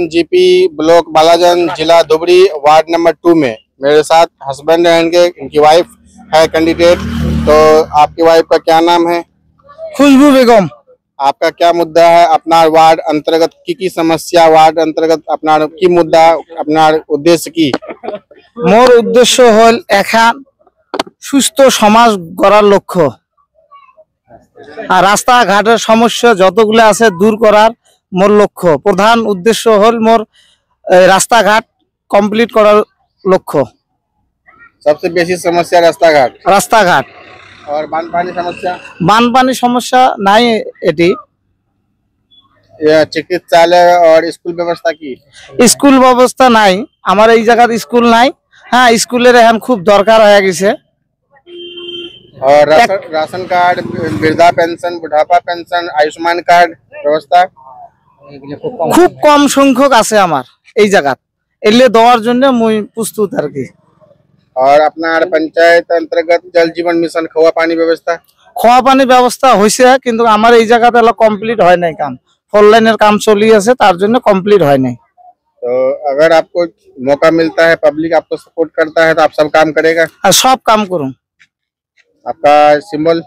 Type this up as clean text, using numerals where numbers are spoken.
GP block बालाजन जिला Dhubri ward number 2 में मेरे साथ हस्बैंड रहेंगे, इनकी वाइफ है कैंडिडेट। तो आपकी वाइफ का क्या नाम है? खुशबू बेगम। आपका क्या मुद्दा है अपना वार्ड अंतर्गत की समस्या वार्ड अंतर्गत अपना की मुद्दा अपना उद्देश्य की? मोर उद्देश्य हल एखान सुस्थ समाज गড়ার लक्ष्य আর রাস্তা ঘাটের সমস্যা যতগুলো আছে দূর করার মোর লক্ষ্য। প্রধান উদ্দেশ্য হল মোর রাস্তা ঘাট কমপ্লিট করার লক্ষ্য। सबसे बेसी समस्या रास्ता घाट और বানপানি সমস্যা নাই এটি। चिकित्सालय और स्कूल व्यवस्था की স্কুল ব্যবস্থা নাই আমার এই জায়গার স্কুল নাই। হ্যাঁ, স্কুলের এখন খুব দরকার হয়ে গেছে। और राशन कार्ड, वृद्धा पेंशन, बुढ़ापा पेंशन, आयुष्मान कार्ड व्यवस्था খুব কম সংখ্যক আছে আমার এই জায়গা এলে দেওয়ার জন্য মুই প্রস্তুত আর কি। और अपना पंचायत अंतर्गत जल जीवन मिशन खोआ पानी व्यवस्था খোয়া পানি ব্যবস্থা হয়েছে কিন্তু আমার এই জায়গাতে কমপ্লিট হয় নাই কাম। 4 লাইনের কাম চলি আছে তার জন্য কমপ্লিট হয় নাই। तो अगर आपको मौका मिलता है, पब्लिक आपको सपोर्ट करता है तो आप सब काम करेगा? আর সব কাম করুন। आपका सिंबल?